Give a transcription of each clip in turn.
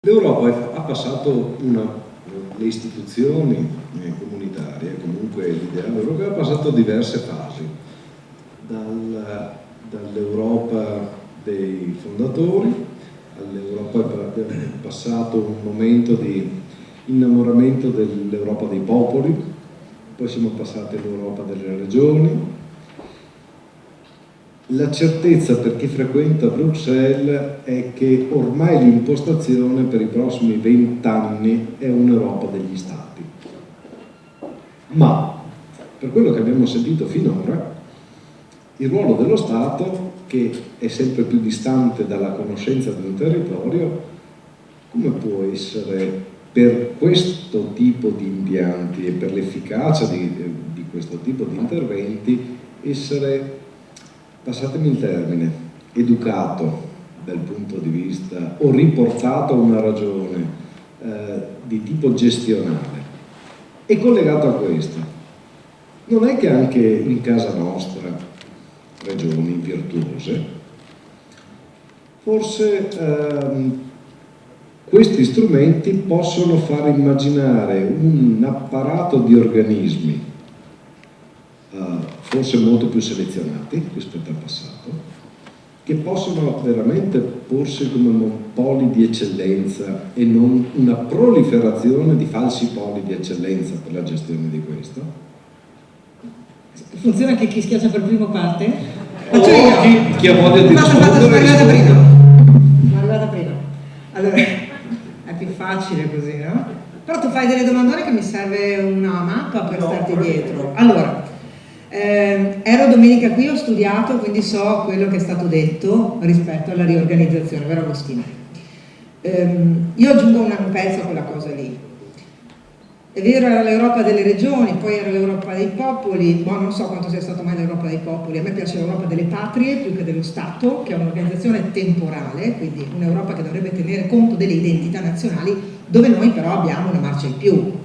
L'Europa ha passato le istituzioni comunitarie, comunque l'ideale europeo, ha passato diverse fasi, dall'Europa dei fondatori all'Europa, è passato un momento di innamoramento dell'Europa dei popoli, poi siamo passati all'Europa delle regioni. La certezza per chi frequenta Bruxelles è che ormai l'impostazione per i prossimi 20 anni è un'Europa degli Stati. Ma, per quello che abbiamo sentito finora, il ruolo dello Stato, che è sempre più distante dalla conoscenza del territorio, come può essere per questo tipo di impianti e per l'efficacia di questo tipo di interventi essere, passatemi il termine, educato dal punto di vista o riportato a una ragione di tipo gestionale? E collegato a questo, non è che anche in casa nostra, regioni virtuose, forse questi strumenti possono far immaginare un apparato di organismi forse molto più selezionati rispetto al passato, che possono veramente porsi come poli di eccellenza e non una proliferazione di falsi poli di eccellenza per la gestione di questo. Funziona che chi schiaccia per primo parte? Chi ha voglia di rispondere. Sono arrivata prima. Allora, è più facile così, no? Però tu fai delle domandone che mi serve una mappa per starti dietro. Allora, ero domenica qui, ho studiato, quindi so quello che è stato detto rispetto alla riorganizzazione, vero Agostino? Io aggiungo un pezzo a quella cosa lì. È vero, era l'Europa delle regioni, poi era l'Europa dei popoli, ma non so quanto sia stata mai l'Europa dei popoli. A me piace l'Europa delle patrie più che dello Stato, che è un'organizzazione temporale, quindi un'Europa che dovrebbe tenere conto delle identità nazionali, dove noi però abbiamo una marcia in più.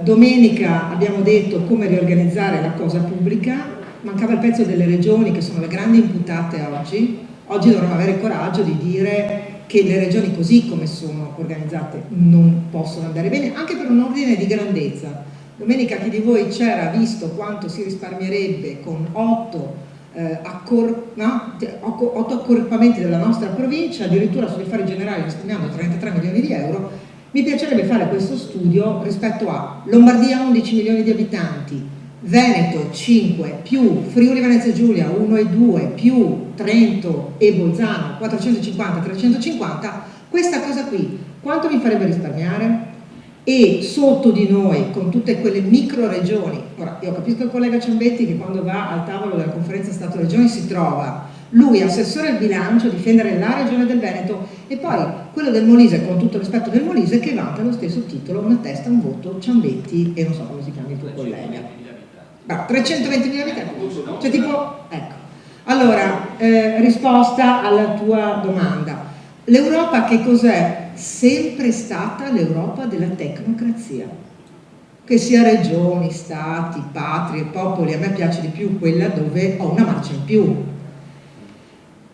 Domenica abbiamo detto come riorganizzare la cosa pubblica, mancava il pezzo delle regioni che sono le grandi imputate oggi. Oggi dovremmo avere il coraggio di dire che le regioni così come sono organizzate non possono andare bene, anche per un ordine di grandezza. Domenica chi di voi c'era visto quanto si risparmierebbe con 8 accorpamenti della nostra provincia, addirittura sugli affari generali risparmiando 33 milioni di euro. Mi piacerebbe fare questo studio rispetto a Lombardia 11 milioni di abitanti, Veneto 5, più Friuli Venezia Giulia 1 e 2, più Trento e Bolzano 450-350, questa cosa qui quanto mi farebbe risparmiare? E sotto di noi, con tutte quelle micro regioni, ora io capisco il collega Ciambetti che quando va al tavolo della conferenza Stato-Regioni si trova lui assessore al bilancio, difendere la regione del Veneto, e poi quello del Molise, con tutto il rispetto del Molise, che vanta lo stesso titolo, una testa, un voto, Ciambetti e non so come si chiama il tuo collega. 320.000 abitanti, cioè tipo, ecco. Allora, risposta alla tua domanda. L'Europa che cos'è? Sempre stata l'Europa della tecnocrazia. Che sia regioni, stati, patrie, popoli, a me piace di più quella dove ho una marcia in più.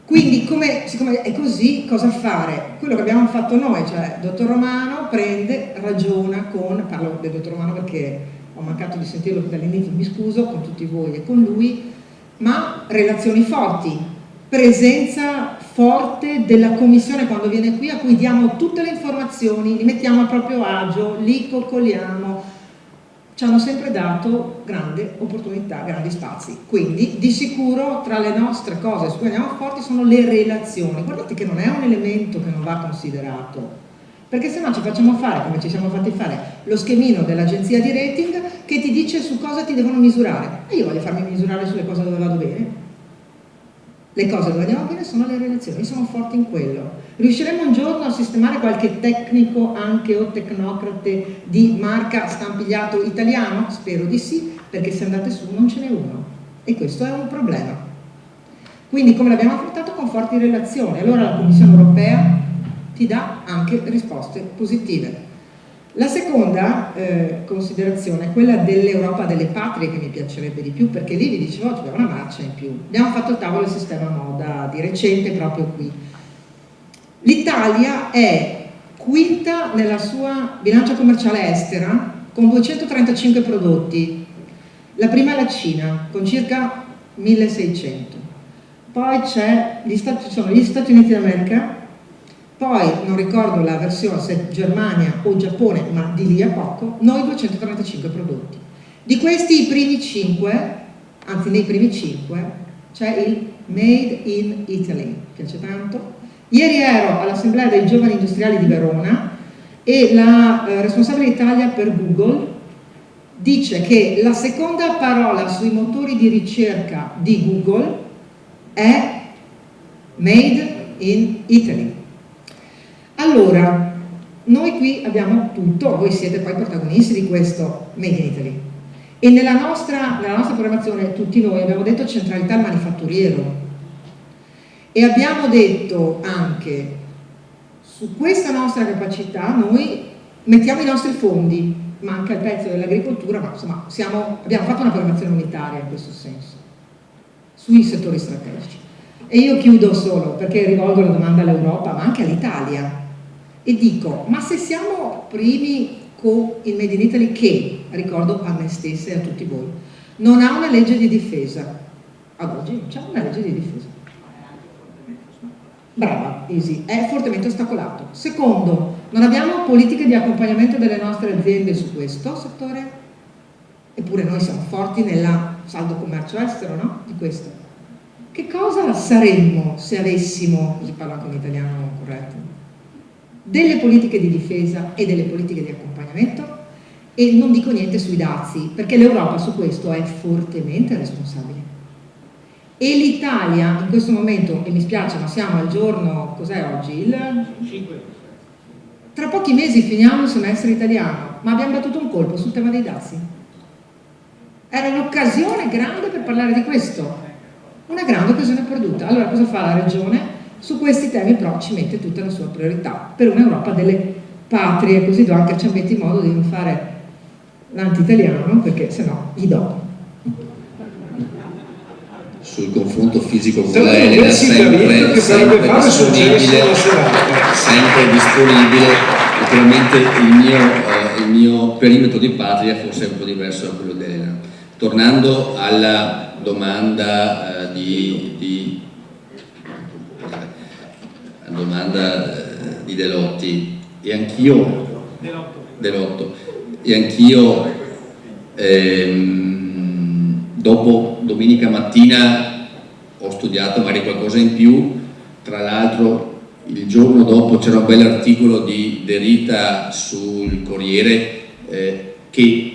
Quindi, siccome è così, cosa fare? Quello che abbiamo fatto noi, cioè il dottor Romano prende, ragiona con, parlo del dottor Romano perché ho mancato di sentirlo dall'inizio, mi scuso con tutti voi e con lui, ma relazioni forti, presenza forte della commissione quando viene qui, a cui diamo tutte le informazioni, li mettiamo a proprio agio, li coccoliamo, ci hanno sempre dato grande opportunità, grandi spazi. Quindi di sicuro tra le nostre cose su cui andiamo forti sono le relazioni. Guardate che non è un elemento che non va considerato, perché se no ci facciamo fare, come ci siamo fatti fare, lo schemino dell'agenzia di rating che ti dice su cosa ti devono misurare. E io voglio farmi misurare sulle cose dove vado bene. Le cose dove andiamo bene sono le relazioni, sono forti in quello. Riusciremo un giorno a sistemare qualche tecnico anche o tecnocrate di marca stampigliato italiano? Spero di sì, perché se andate su non ce n'è uno e questo è un problema. Quindi come l'abbiamo affrontato? Con forti relazioni. Allora la Commissione Europea ti dà anche risposte positive. La seconda considerazione è quella dell'Europa delle patrie, che mi piacerebbe di più, perché lì vi dicevo c'è una marcia in più. Abbiamo fatto il tavolo del sistema moda di recente proprio qui. L'Italia è quinta nella sua bilancia commerciale estera con 235 prodotti, la prima è la Cina con circa 1600, poi ci sono gli Stati Uniti d'America, poi non ricordo la versione se è Germania o Giappone, ma di lì a poco, noi 235 prodotti. Di questi i primi 5, anzi nei primi 5, c'è il Made in Italy, mi piace tanto. Ieri ero all'Assemblea dei Giovani Industriali di Verona e la responsabile Italia per Google dice che la seconda parola sui motori di ricerca di Google è Made in Italy. Allora, noi qui abbiamo tutto, voi siete poi protagonisti di questo Made in Italy. E nella nostra programmazione tutti noi abbiamo detto centralità al manifatturiero e abbiamo detto anche su questa nostra capacità noi mettiamo i nostri fondi, manca il pezzo dell'agricoltura, ma insomma abbiamo fatto una programmazione unitaria in questo senso, sui settori strategici. E io chiudo solo perché rivolgo la domanda all'Europa, ma anche all'Italia, e dico, ma se siamo primi con il Made in Italy che, ricordo a me stessa e a tutti voi, non ha una legge di difesa, ad oggi non c'è una legge di difesa. Brava, Isi, è fortemente ostacolato. Secondo, non abbiamo politiche di accompagnamento delle nostre aziende su questo settore, eppure noi siamo forti nel saldo commercio estero, no? Di questo. Che cosa saremmo se avessimo, così parlo anche in italiano corretto, delle politiche di difesa e delle politiche di accompagnamento? E non dico niente sui dazi, perché l'Europa su questo è fortemente responsabile. E l'Italia in questo momento, e mi spiace ma siamo al giorno, cos'è oggi? Il 5. Tra pochi mesi finiamo il semestre italiano, ma abbiamo battuto un colpo sul tema dei dazi. Era un'occasione grande per parlare di questo, una grande occasione perduta. Allora cosa fa la Regione? Su questi temi però ci mette tutta la sua priorità per un'Europa delle patrie, così do anche a Ciambetti modo di non fare l'anti-italiano, perché sennò gli do. Sul confronto fisico con la Elena sempre disponibile. Naturalmente il mio perimetro di patria forse è un po' diverso da quello di Elena. Tornando alla domanda di Delotti, e anch'io dopo domenica mattina ho studiato magari qualcosa in più. Tra l'altro il giorno dopo c'era un bel articolo di De Rita sul Corriere che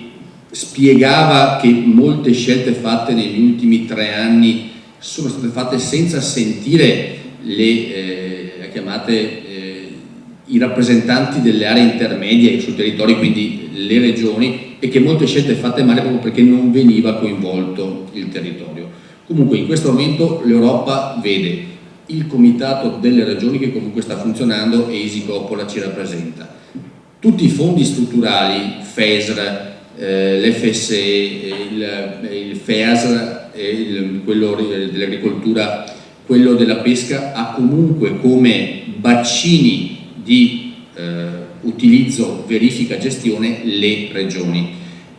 spiegava che molte scelte fatte negli ultimi 3 anni sono state fatte senza sentire i rappresentanti delle aree intermedie sul territorio, quindi le regioni, e che molte scelte fatte male proprio perché non veniva coinvolto il territorio. Comunque in questo momento l'Europa vede il comitato delle regioni che comunque sta funzionando e Isi Coppola ci rappresenta. Tutti i fondi strutturali, FESR, l'FSE, il FEASR, quello dell'agricoltura, quello della pesca, ha comunque come bacini di utilizzo, verifica, gestione le regioni,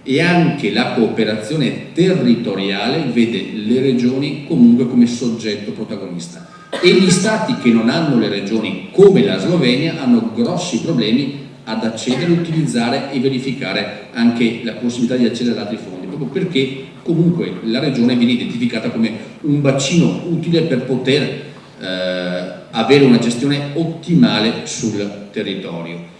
e anche la cooperazione territoriale vede le regioni comunque come soggetto protagonista, e gli stati che non hanno le regioni come la Slovenia hanno grossi problemi ad accedere, utilizzare e verificare anche la possibilità di accedere ad altri fondi, proprio perché comunque la regione viene identificata come un bacino utile per poter avere una gestione ottimale sul territorio.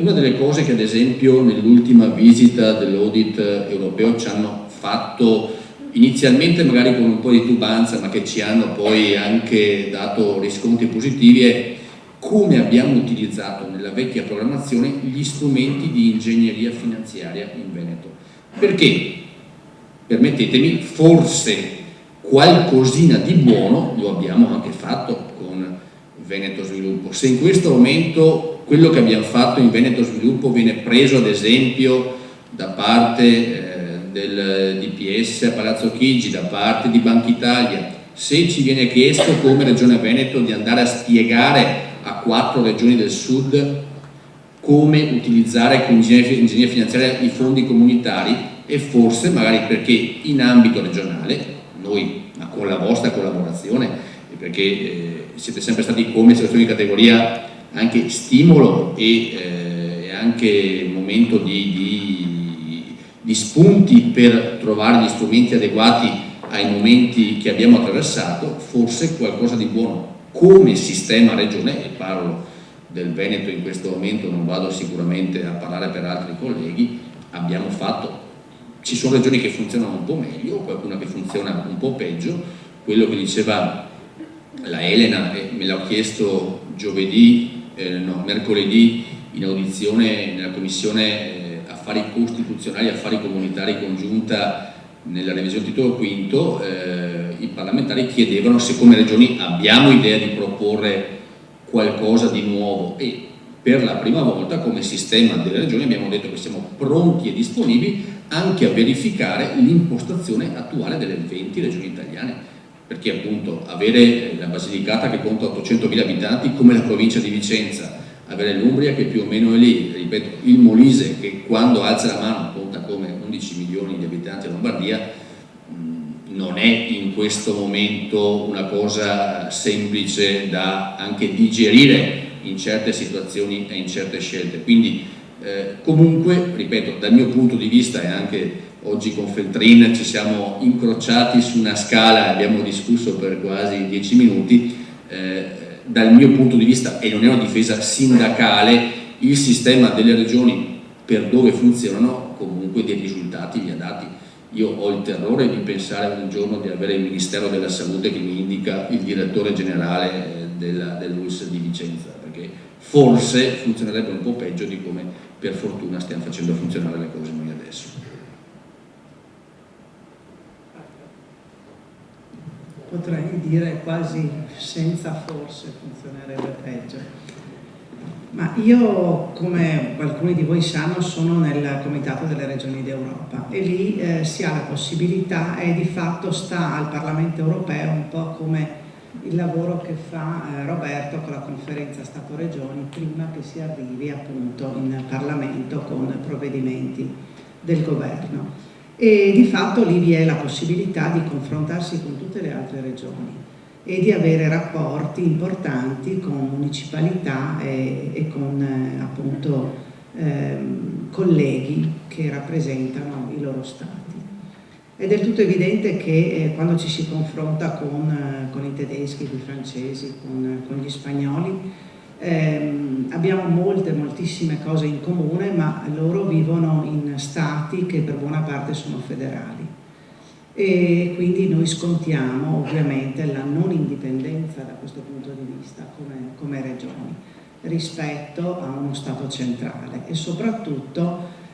Una delle cose che ad esempio nell'ultima visita dell'audit europeo ci hanno fatto inizialmente magari con un po' di titubanza, ma che ci hanno poi anche dato riscontri positivi, è come abbiamo utilizzato nella vecchia programmazione gli strumenti di ingegneria finanziaria in Veneto. Perché, permettetemi, forse qualcosina di buono lo abbiamo anche fatto con Veneto Sviluppo. Se in questo momento quello che abbiamo fatto in Veneto Sviluppo viene preso ad esempio da parte del DPS a Palazzo Chigi, da parte di Banca Italia, se ci viene chiesto come Regione Veneto di andare a spiegare a 4 regioni del sud come utilizzare con ingegneria finanziaria i fondi comunitari, e forse magari perché in ambito regionale noi, ma con la vostra collaborazione, perché siete sempre stati come associazione di categoria anche stimolo e anche momento di spunti per trovare gli strumenti adeguati ai momenti che abbiamo attraversato, forse qualcosa di buono come sistema regione, e parlo del Veneto in questo momento, non vado sicuramente a parlare per altri colleghi, abbiamo fatto. Ci sono regioni che funzionano un po' meglio, qualcuna che funziona un po' peggio. Quello che diceva la Elena, e me l'ho chiesto mercoledì in audizione nella Commissione Affari Costituzionali e Affari Comunitari congiunta nella revisione titolo quinto, i parlamentari chiedevano se come regioni abbiamo idea di proporre qualcosa di nuovo, e per la prima volta come sistema delle regioni abbiamo detto che siamo pronti e disponibili anche a verificare l'impostazione attuale delle 20 regioni italiane, perché appunto avere la Basilicata che conta 800.000 abitanti come la provincia di Vicenza, avere l'Umbria che più o meno è lì, ripeto, il Molise che quando alza la mano conta come 11 milioni di abitanti a Lombardia, non è in questo momento una cosa semplice da anche digerire in certe situazioni e in certe scelte. Quindi comunque, ripeto, dal mio punto di vista, e anche oggi con Feltrin ci siamo incrociati su una scala e abbiamo discusso per quasi 10 minuti, dal mio punto di vista, e non è una difesa sindacale, il sistema delle regioni per dove funzionano comunque dei risultati li ha dati. Io ho il terrore di pensare un giorno di avere il Ministero della Salute che mi indica il direttore generale dell'ULSS di Vicenza, perché forse funzionerebbe un po' peggio di come per fortuna stiamo facendo funzionare le cose noi adesso. Potrei dire quasi senza forse funzionerebbe peggio. Ma io, come alcuni di voi sanno, sono nel Comitato delle Regioni d'Europa e lì si ha la possibilità, e di fatto sta al Parlamento europeo un po' come il lavoro che fa Roberto con la conferenza Stato-Regioni prima che si arrivi appunto in Parlamento con provvedimenti del governo. E di fatto lì vi è la possibilità di confrontarsi con tutte le altre regioni e di avere rapporti importanti con municipalità e con appunto colleghi che rappresentano i loro stati. È del tutto evidente che quando ci si confronta con i tedeschi, con i francesi, con gli spagnoli, abbiamo moltissime cose in comune, ma loro vivono in stati che per buona parte sono federali. E quindi noi scontiamo ovviamente la non indipendenza da questo punto di vista come regioni rispetto a uno Stato centrale, e soprattutto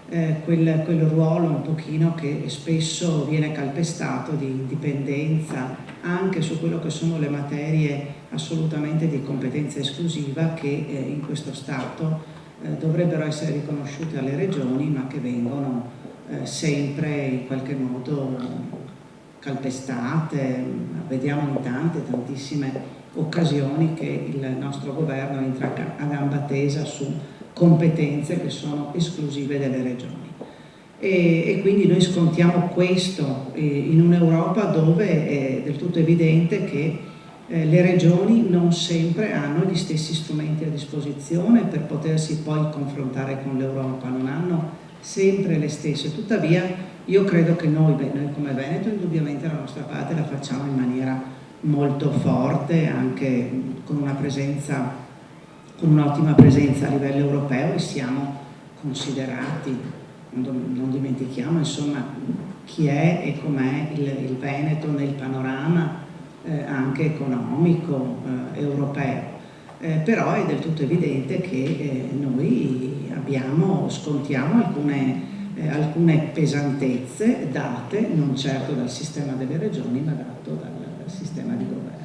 quel ruolo un pochino che spesso viene calpestato di indipendenza anche su quello che sono le materie assolutamente di competenza esclusiva che in questo Stato dovrebbero essere riconosciute alle regioni, ma che vengono sempre in qualche modo calpestate. Vediamo in tantissime occasioni che il nostro governo entra a gamba tesa su competenze che sono esclusive delle regioni. E quindi noi scontiamo questo in un'Europa dove è del tutto evidente che le regioni non sempre hanno gli stessi strumenti a disposizione per potersi poi confrontare con l'Europa, non hanno sempre le stesse. Tuttavia io credo che noi come Veneto indubbiamente la nostra parte la facciamo in maniera molto forte, anche con una presenza, con un'ottima presenza a livello europeo, e siamo considerati, non dimentichiamo insomma chi è e com'è il Veneto nel panorama anche economico europeo. Però è del tutto evidente che noi scontiamo alcune pesantezze date non certo dal sistema delle regioni, ma dato dal sistema di governo.